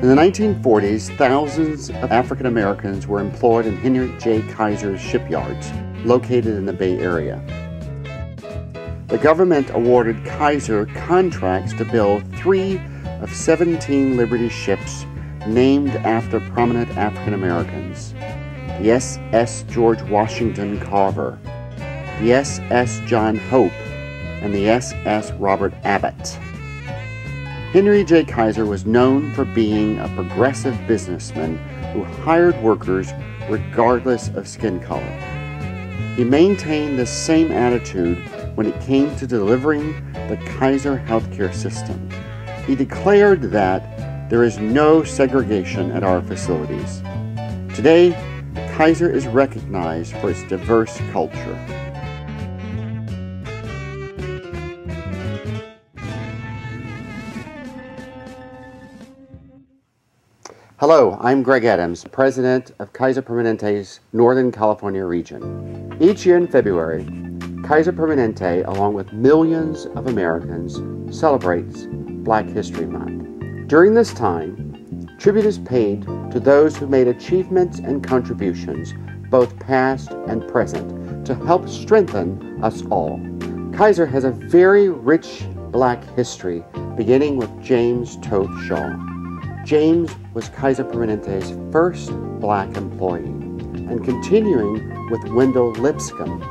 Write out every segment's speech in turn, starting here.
In the 1940s, thousands of African Americans were employed in Henry J. Kaiser's shipyards, located in the Bay Area. The government awarded Kaiser contracts to build 3 of 17 Liberty ships named after prominent African Americans: the SS George Washington Carver, the SS John Hope, and the SS Robert Abbott. Henry J. Kaiser was known for being a progressive businessman who hired workers regardless of skin color. He maintained the same attitude when it came to delivering the Kaiser healthcare system. He declared that there is no segregation at our facilities. Today, Kaiser is recognized for its diverse culture. Hello, I'm Greg Adams, President of Kaiser Permanente's Northern California region. Each year in February, Kaiser Permanente, along with millions of Americans, celebrates Black History Month. During this time, tribute is paid to those who made achievements and contributions, both past and present, to help strengthen us all. Kaiser has a very rich Black history, beginning with James Toth Shaw. James was Kaiser Permanente's first Black employee, and continuing with Wendell Lipscomb.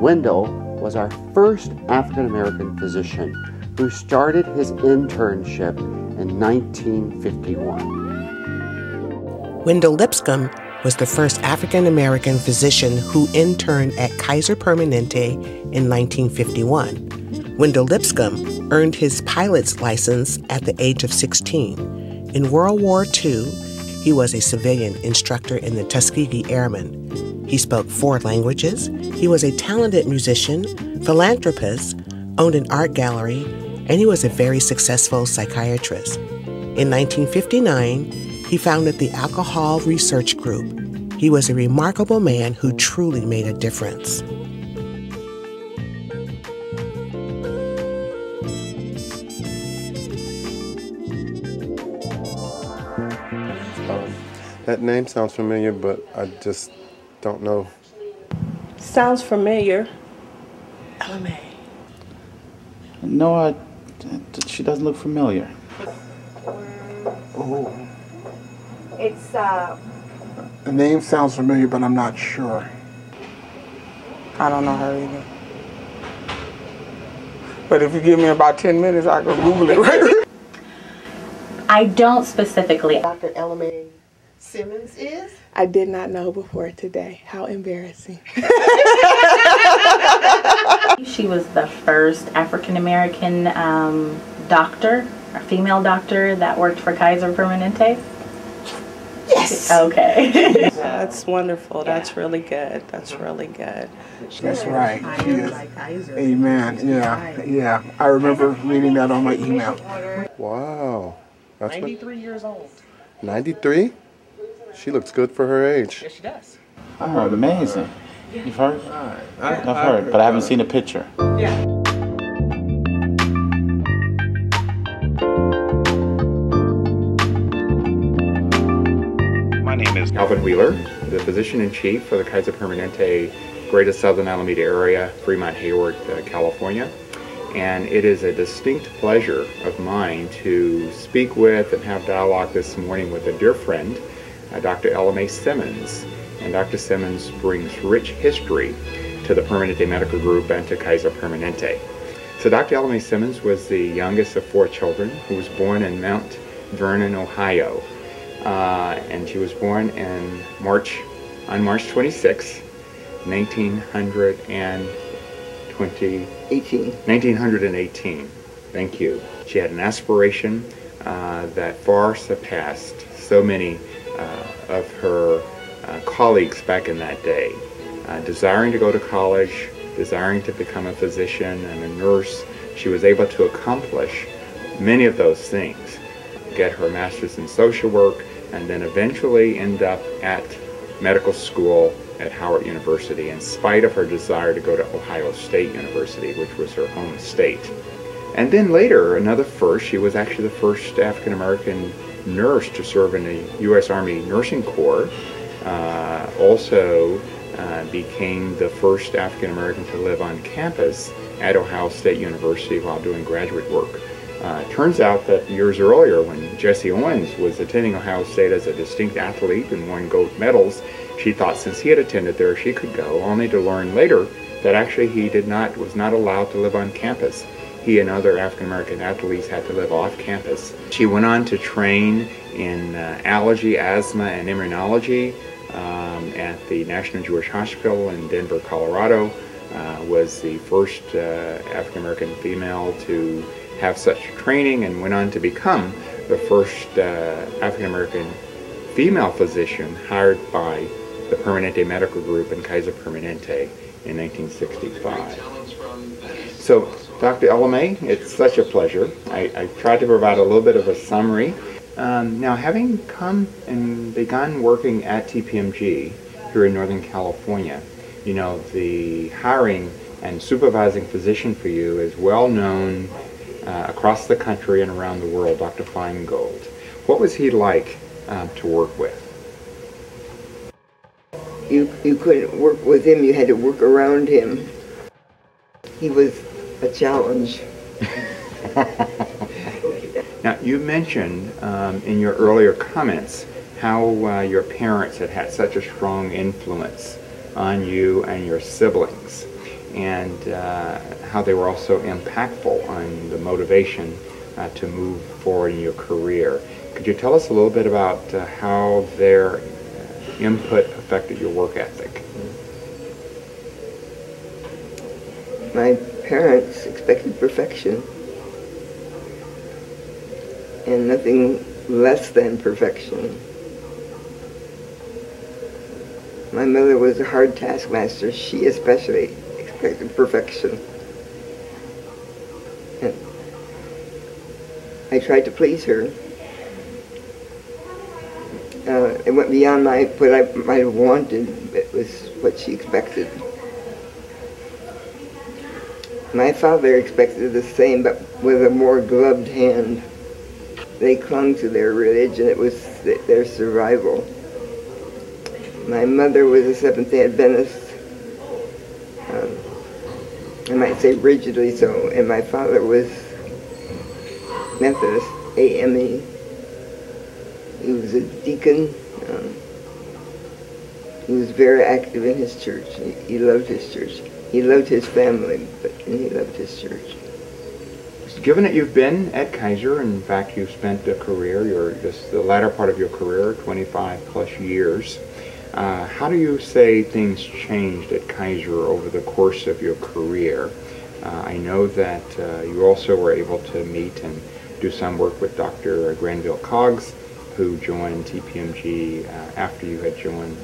Wendell was our first African-American physician who started his internship in 1951. Wendell Lipscomb was the first African-American physician who interned at Kaiser Permanente in 1951. Wendell Lipscomb earned his pilot's license at the age of 16. In World War II, he was a civilian instructor in the Tuskegee Airmen. He spoke 4 languages. He was a talented musician, philanthropist, owned an art gallery, and he was a very successful psychiatrist. In 1959, he founded the Alcohol Research Group. He was a remarkable man who truly made a difference. That name sounds familiar, but I just don't know. Sounds familiar. Ellamae. No, she doesn't look familiar. Oh. It's the name sounds familiar, but I'm not sure. I don't know her either. But if you give me about 10 minutes, I can Google it right. I don't specifically. Dr. Ellamae Simmons is? I did not know before today. How embarrassing. She was the first African-American doctor, a female doctor that worked for Kaiser Permanente. Yes. Okay. That's wonderful. That's really good. That's really good. That's right. She is. Amen. Yeah. Yeah. I remember reading that on my email. Wow. That's 93 years old. 93? She looks good for her age. Yes, she does. I heard amazing. You've heard? I've heard, but I haven't seen a picture. Yeah. My name is Alvin Wheeler, the Physician-in-Chief for the Kaiser Permanente Greater Southern Alameda Area, Fremont, Hayward, California. And it is a distinct pleasure of mine to speak with and have dialogue this morning with a dear friend, Dr. Ellamae Simmons. And Dr. Simmons brings rich history to the Permanente Medical Group and to Kaiser Permanente. So Dr. Ellamae Simmons was the youngest of 4 children who was born in Mount Vernon, Ohio. And she was born on March 26, 1918. Thank you. She had an aspiration that far surpassed so many of her colleagues back in that day. Desiring to go to college, desiring to become a physician and a nurse, she was able to accomplish many of those things. Get her master's in social work, and then eventually end up at medical school at Howard University in spite of her desire to go to Ohio State University, which was her home state. And then later, another first, she was actually the first African American nurse to serve in the U.S. Army Nursing Corps. Also became the first African American to live on campus at Ohio State University while doing graduate work. Turns out that years earlier, when Jesse Owens was attending Ohio State as a distinct athlete and won gold medals, she thought since he had attended there, she could go, only to learn later that actually he was not allowed to live on campus. He and other African American athletes had to live off campus. She went on to train in allergy, asthma, and immunology at the National Jewish Hospital in Denver, Colorado. Was the first African American female to have such training, and went on to become the first African American female physician hired by the Permanente Medical Group and Kaiser Permanente in 1965. So, Dr. Ellamae, it's such a pleasure. I tried to provide a little bit of a summary. Now, having come and begun working at TPMG here in Northern California, you know, the hiring and supervising physician for you is well known across the country and around the world, Dr. Feingold. What was he like to work with? You couldn't work with him, you had to work around him. He was a challenge. Now, you mentioned in your earlier comments how your parents had had such a strong influence on you and your siblings, and how they were also impactful on the motivation to move forward in your career. Could you tell us a little bit about how their input affected your work ethic? My parents expected perfection, and nothing less than perfection. My mother was a hard taskmaster. She especially expected perfection. And I tried to please her. It went beyond what I might have wanted. It was what she expected. My father expected the same, but with a more gloved hand. They clung to their religion. It was their survival. My mother was a Seventh-day Adventist. I might say rigidly so, and my father was Methodist, AME. He was a deacon. He was very active in his church. He loved his church. He loved his family, and he loved his church. Given that you've been at Kaiser, in fact you've spent a career, just the latter part of your career, 25 plus years, how do you say things changed at Kaiser over the course of your career? I know that you also were able to meet and do some work with Dr. Granville Coggs, who joined TPMG after you had joined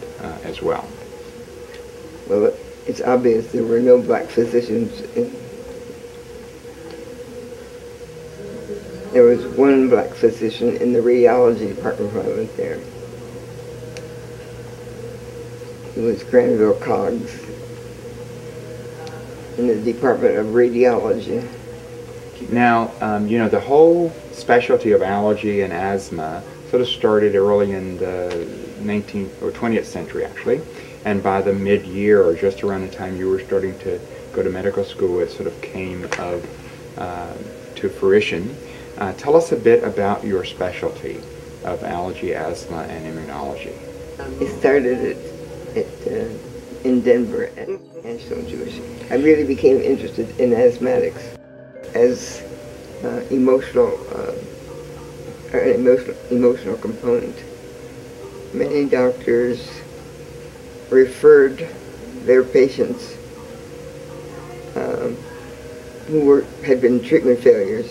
as well. Well, it's obvious there were no black physicians. There was one black physician in the radiology department when I went there. It was Granville Coggs in the Department of Radiology. Now, you know, the whole specialty of allergy and asthma sort of started early in the 20th century, actually. And by the mid-year, or just around the time you were starting to go to medical school, it sort of came to fruition. Tell us a bit about your specialty of allergy, asthma, and immunology. It started in Denver at National Jewish. I really became interested in asthmatics as emotional component. Many doctors referred their patients who had been treatment failures.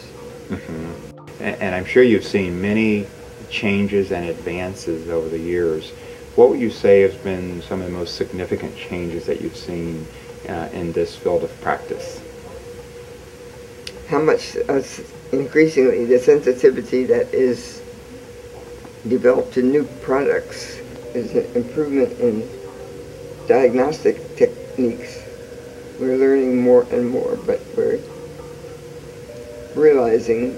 Mm-hmm. And I'm sure you've seen many changes and advances over the years. What would you say has been some of the most significant changes that you've seen in this field of practice? How much increasingly the sensitivity that is developed to new products is an improvement in diagnostic techniques. We're learning more and more, but we're realizing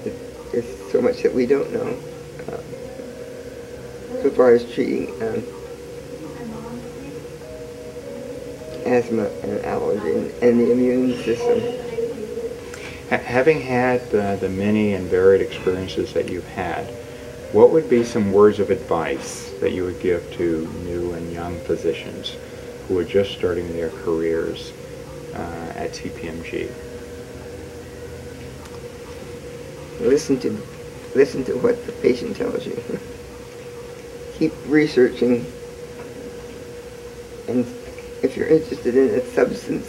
that there's so much that we don't know so far as treating asthma and allergy and the immune system. Having had the many and varied experiences that you've had, what would be some words of advice that you would give to new and young physicians who are just starting their careers at CPMG? Listen to what the patient tells you. Keep researching, and if you're interested in a substance,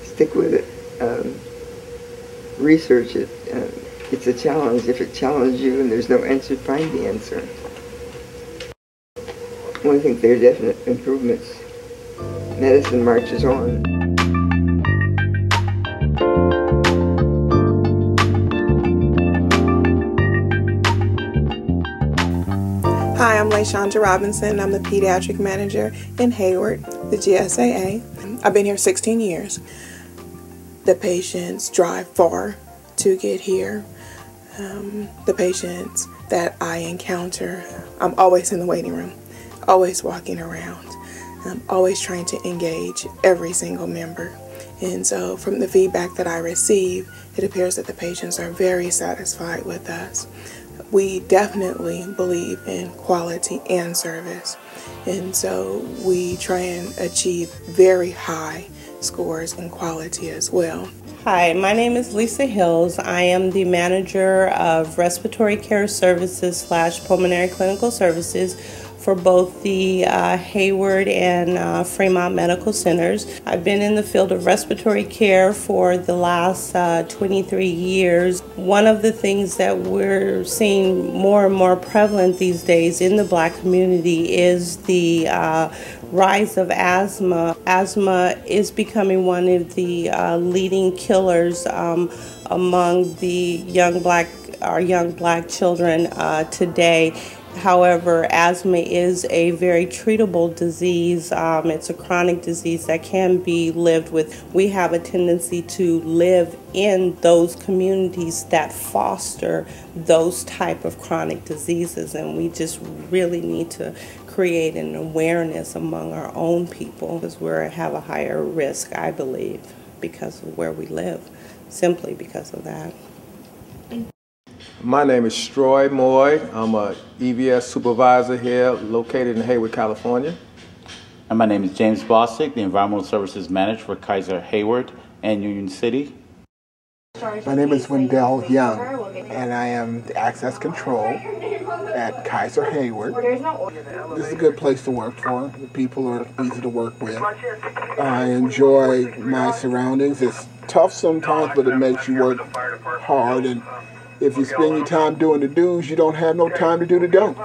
stick with it. Research it. It's a challenge. If it challenges you and there's no answer, find the answer. Well, I think there are definite improvements. Medicine marches on. Hi, I'm LaShondra Robinson. I'm the pediatric manager in Hayward, the GSAA. I've been here 16 years. The patients drive far to get here. The patients that I encounter, I'm always in the waiting room, always walking around. I'm always trying to engage every single member. And so from the feedback that I receive, it appears that the patients are very satisfied with us. We definitely believe in quality and service. And so we try and achieve very high scores in quality as well. Hi, my name is Lisa Hills. I am the manager of respiratory care services / pulmonary clinical services for both the Hayward and Fremont Medical Centers. I've been in the field of respiratory care for the last 23 years. One of the things that we're seeing more and more prevalent these days in the Black community is the rise of asthma. Asthma is becoming one of the leading killers among the young Black children today. However, asthma is a very treatable disease. It's a chronic disease that can be lived with. We have a tendency to live in those communities that foster those type of chronic diseases, and we just really need to create an awareness among our own people, because we have a higher risk, I believe, because of where we live, simply because of that. My name is Troy Moy. I'm a EVS supervisor here, located in Hayward, California. And my name is James Bostic, the Environmental Services Manager for Kaiser Hayward and Union City. My name is Wendell Young, and I am the Access Control at Kaiser Hayward. This is a good place to work for. The people are easy to work with. I enjoy my surroundings. It's tough sometimes, but it makes you work hard, and if you spend your time doing the do's, you don't have no time to do the don'ts.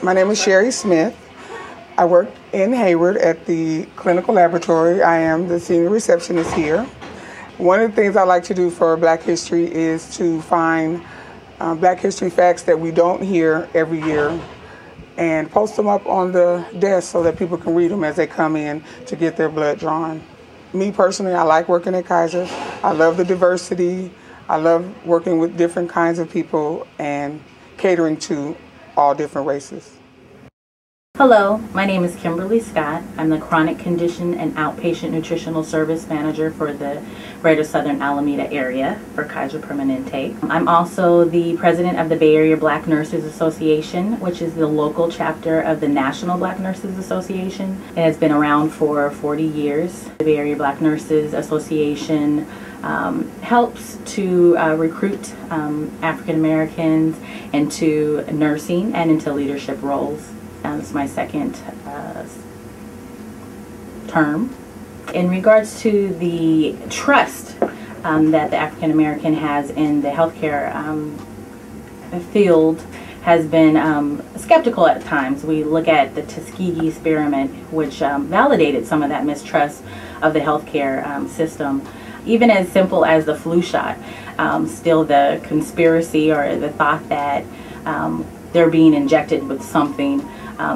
My name is Sherry Smith. I work in Hayward at the clinical laboratory. I am the senior receptionist here. One of the things I like to do for Black History is to find Black History facts that we don't hear every year and post them up on the desk so that people can read them as they come in to get their blood drawn. Me personally, I like working at Kaiser. I love the diversity. I love working with different kinds of people and catering to all different races. Hello, my name is Kimberly Scott. I'm the Chronic Condition and Outpatient Nutritional Service Manager for the Greater Southern Alameda area for Kaiser Permanente. I'm also the President of the Bay Area Black Nurses Association, which is the local chapter of the National Black Nurses Association. It has been around for 40 years. The Bay Area Black Nurses Association helps to recruit African Americans into nursing and into leadership roles. This is my second term. In regards to the trust that the African American has in the healthcare field, has been skeptical at times. We look at the Tuskegee experiment, which validated some of that mistrust of the healthcare system. Even as simple as the flu shot, still the conspiracy or the thought that they're being injected with something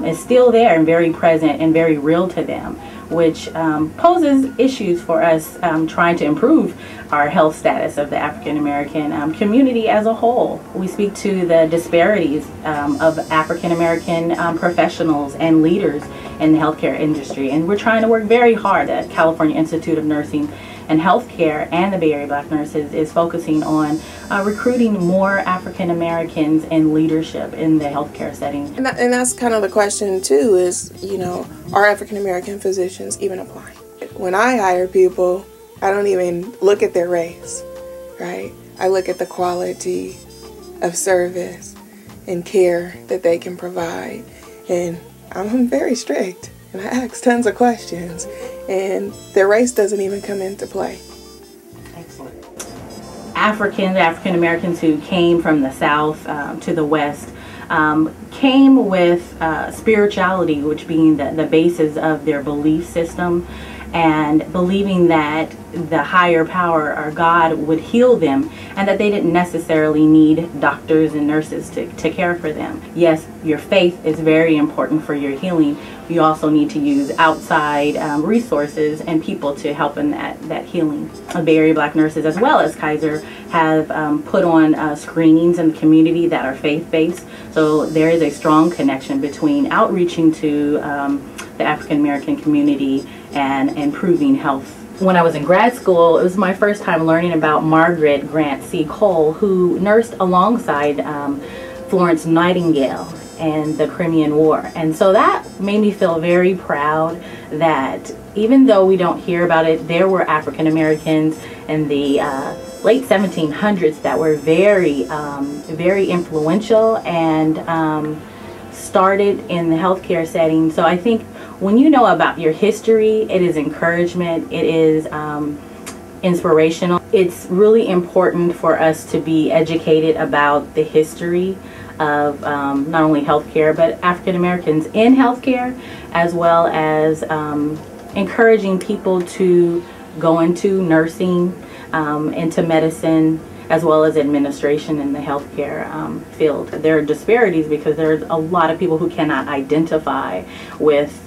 is still there and very present and very real to them, which poses issues for us trying to improve our health status of the African American community as a whole. We speak to the disparities of African American professionals and leaders in the healthcare industry, and we're trying to work very hard at California Institute of Nursing and Healthcare and the Bay Area Black Nurses is focusing on recruiting more African Americans in leadership in the healthcare setting. And that's kind of the question too, is, you know, are African American physicians even applying? When I hire people, I don't even look at their race, right? I look at the quality of service and care that they can provide. And I'm very strict, and I ask tons of questions, and their race doesn't even come into play. Excellent. African Americans who came from the South to the West came with spirituality, which being the basis of their belief system, and believing that the higher power or God would heal them, and that they didn't necessarily need doctors and nurses to care for them. Yes, your faith is very important for your healing. You also need to use outside resources and people to help in that healing. Bay Area Black Nurses, as well as Kaiser, have put on screenings in the community that are faith-based. So there is a strong connection between outreaching to the African American community and improving health. When I was in grad school, it was my first time learning about Margaret Grant C. Cole, who nursed alongside Florence Nightingale and the Crimean War. And so that made me feel very proud that even though we don't hear about it, there were African Americans in the late 1700s that were very, very influential and started in the healthcare setting. So I think when you know about your history, it is encouragement, it is inspirational. It's really important for us to be educated about the history of not only healthcare, but African Americans in healthcare, as well as encouraging people to go into nursing, into medicine, as well as administration in the healthcare field. There are disparities because there's a lot of people who cannot identify with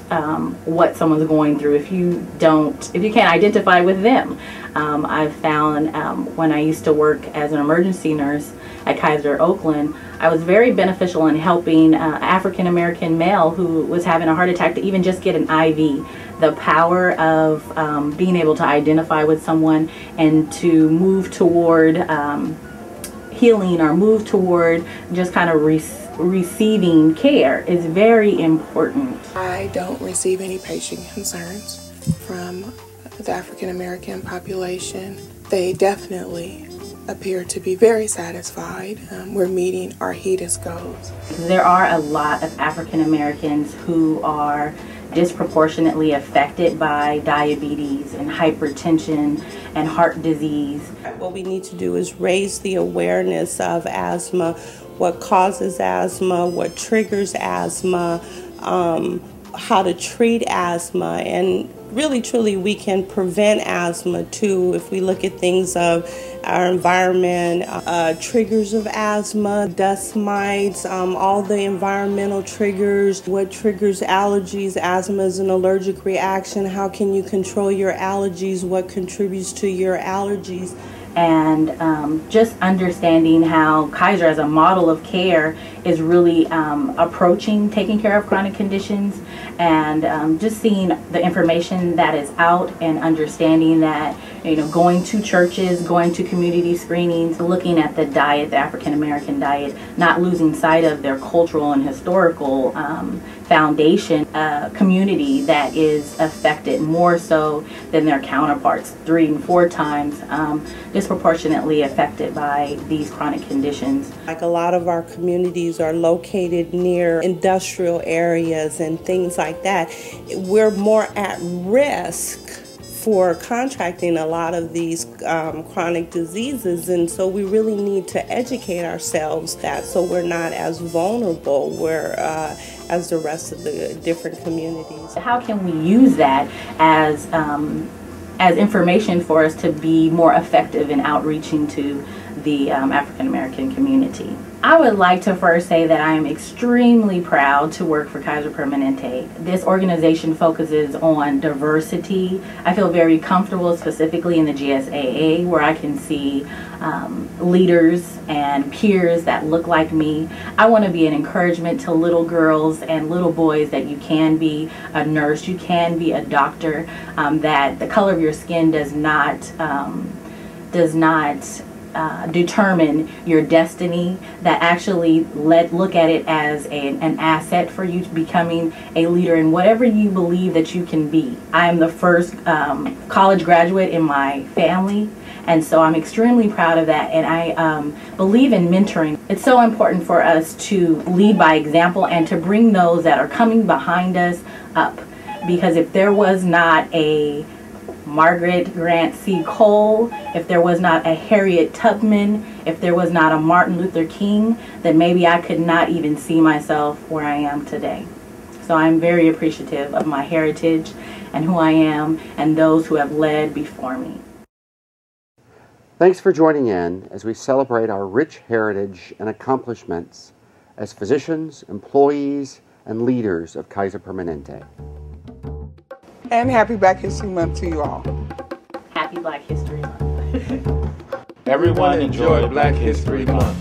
what someone's going through if you can't identify with them. I've found when I used to work as an emergency nurse at Kaiser, Oakland, I was very beneficial in helping African American male who was having a heart attack to even just get an IV. The power of being able to identify with someone and to move toward healing or move toward just kind of receiving care is very important. I don't receive any patient concerns from the African American population. They definitely appear to be very satisfied. We're meeting our HEDIS goals. There are a lot of African Americans who are disproportionately affected by diabetes and hypertension and heart disease. What we need to do is raise the awareness of asthma, what causes asthma, what triggers asthma, how to treat asthma, and really truly we can prevent asthma too if we look at things of our environment, triggers of asthma, dust mites, all the environmental triggers, what triggers allergies. Asthma is an allergic reaction. How can you control your allergies? What contributes to your allergies? And just understanding how Kaiser as a model of care is really approaching taking care of chronic conditions, and just seeing the information that is out and understanding that, you know, going to churches, going to community screenings, looking at the diet, the African American diet, not losing sight of their cultural and historical foundation, community that is affected more so than their counterparts, 3 and 4 times disproportionately affected by these chronic conditions. Like a lot of our communities are located near industrial areas and things like that. We're more at risk for contracting a lot of these chronic diseases, and so we really need to educate ourselves that so we're not as vulnerable as the rest of the different communities. How can we use that as information for us to be more effective in outreaching to the African American community? I would like to first say that I am extremely proud to work for Kaiser Permanente. This organization focuses on diversity. I feel very comfortable specifically in the GSAA, where I can see leaders and peers that look like me. I want to be an encouragement to little girls and little boys that you can be a nurse, you can be a doctor, that the color of your skin does not determine your destiny, that actually look at it as an asset for you becoming a leader in whatever you believe that you can be. I am the first college graduate in my family, and so I'm extremely proud of that, and I believe in mentoring. It's so important for us to lead by example and to bring those that are coming behind us up, because if there was not a Margaret Grant C. Cole, if there was not a Harriet Tubman, if there was not a Martin Luther King, then maybe I could not even see myself where I am today. So I'm very appreciative of my heritage and who I am and those who have led before me. Thanks for joining in as we celebrate our rich heritage and accomplishments as physicians, employees, and leaders of Kaiser Permanente. And happy Black History Month to you all. Happy Black History Month. Everyone enjoy Black History Month.